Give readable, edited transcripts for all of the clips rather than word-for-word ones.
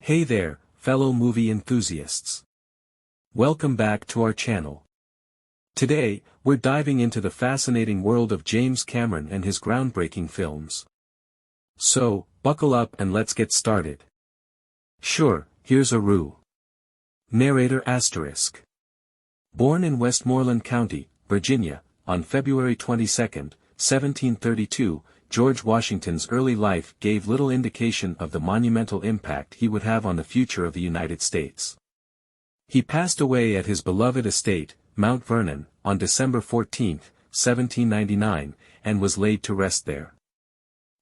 Hey there, fellow movie enthusiasts. Welcome back to our channel. Today, we're diving into the fascinating world of James Cameron and his groundbreaking films. So, buckle up and let's get started. Sure, here's a rule. Narrator ***. Born in Westmoreland County, Virginia, on February 22, 1732, George Washington's early life gave little indication of the monumental impact he would have on the future of the United States. He passed away at his beloved estate, Mount Vernon, on December 14, 1799, and was laid to rest there.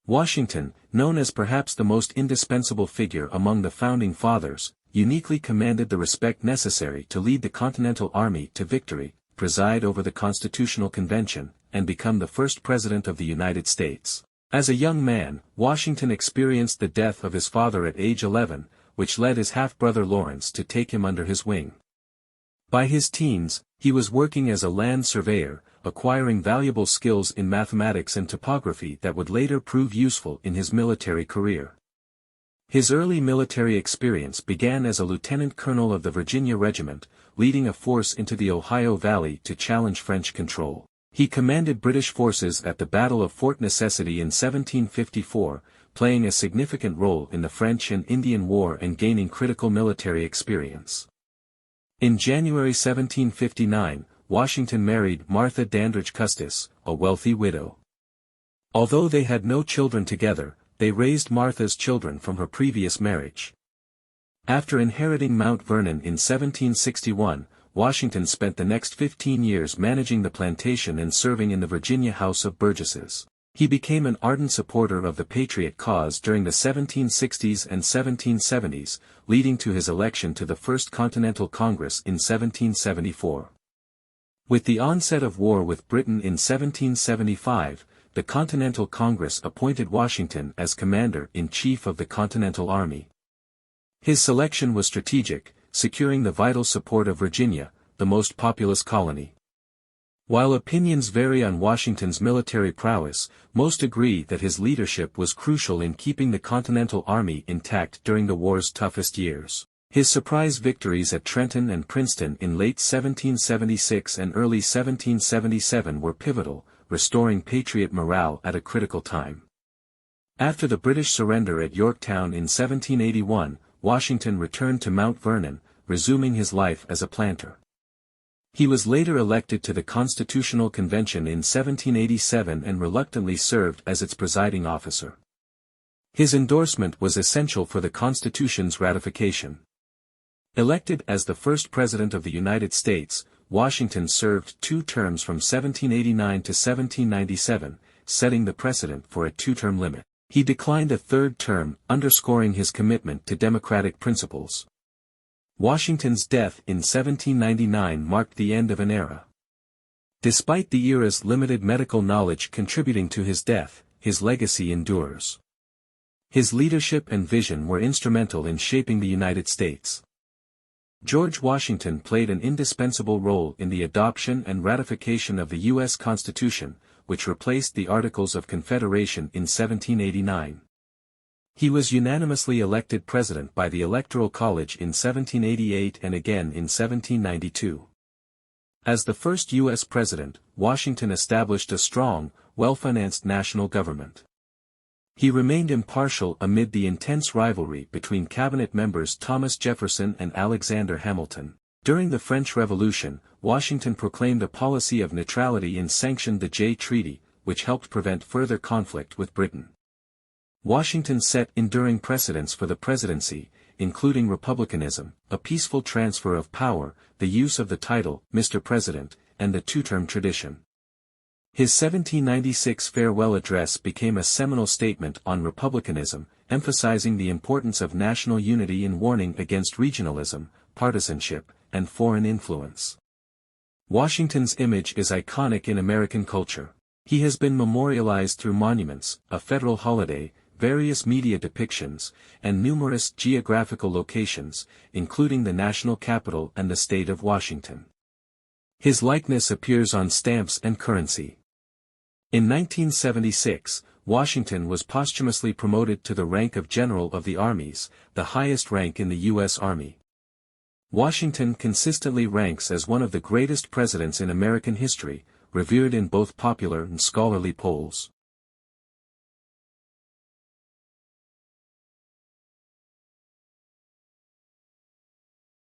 Washington, known as perhaps the most indispensable figure among the Founding Fathers, uniquely commanded the respect necessary to lead the Continental Army to victory, preside over the Constitutional Convention, and become the first President of the United States. As a young man, Washington experienced the death of his father at age 11, which led his half-brother Lawrence to take him under his wing. By his teens, he was working as a land surveyor, acquiring valuable skills in mathematics and topography that would later prove useful in his military career. His early military experience began as a lieutenant colonel of the Virginia Regiment, leading a force into the Ohio Valley to challenge French control. He commanded British forces at the Battle of Fort Necessity in 1754, playing a significant role in the French and Indian War and gaining critical military experience. In January 1759, Washington married Martha Dandridge Custis, a wealthy widow. Although they had no children together, they raised Martha's children from her previous marriage. After inheriting Mount Vernon in 1761, Washington spent the next 15 years managing the plantation and serving in the Virginia House of Burgesses. He became an ardent supporter of the Patriot cause during the 1760s and 1770s, leading to his election to the First Continental Congress in 1774. With the onset of war with Britain in 1775, the Continental Congress appointed Washington as Commander-in-Chief of the Continental Army. His selection was strategic, securing the vital support of Virginia, the most populous colony. While opinions vary on Washington's military prowess, most agree that his leadership was crucial in keeping the Continental Army intact during the war's toughest years. His surprise victories at Trenton and Princeton in late 1776 and early 1777 were pivotal, restoring Patriot morale at a critical time. After the British surrender at Yorktown in 1781, Washington returned to Mount Vernon, resuming his life as a planter. He was later elected to the Constitutional Convention in 1787 and reluctantly served as its presiding officer. His endorsement was essential for the Constitution's ratification. Elected as the first President of the United States, Washington served 2 terms from 1789 to 1797, setting the precedent for a 2-term limit. He declined a 3rd term, underscoring his commitment to democratic principles. Washington's death in 1799 marked the end of an era. Despite the era's limited medical knowledge contributing to his death, his legacy endures. His leadership and vision were instrumental in shaping the United States. George Washington played an indispensable role in the adoption and ratification of the U.S. Constitution, which replaced the Articles of Confederation in 1789. He was unanimously elected president by the Electoral College in 1788 and again in 1792. As the first U.S. president, Washington established a strong, well-financed national government. He remained impartial amid the intense rivalry between cabinet members Thomas Jefferson and Alexander Hamilton. During the French Revolution, Washington proclaimed a policy of neutrality and sanctioned the Jay Treaty, which helped prevent further conflict with Britain. Washington set enduring precedents for the presidency, including republicanism, a peaceful transfer of power, the use of the title, Mr. President, and the 2-term tradition. His 1796 farewell address became a seminal statement on republicanism, emphasizing the importance of national unity and warning against regionalism, partisanship, and foreign influence. Washington's image is iconic in American culture. He has been memorialized through monuments, a federal holiday, various media depictions, and numerous geographical locations, including the national capital and the state of Washington. His likeness appears on stamps and currency. In 1976, Washington was posthumously promoted to the rank of General of the Armies, the highest rank in the U.S. Army. Washington consistently ranks as one of the greatest presidents in American history, revered in both popular and scholarly polls.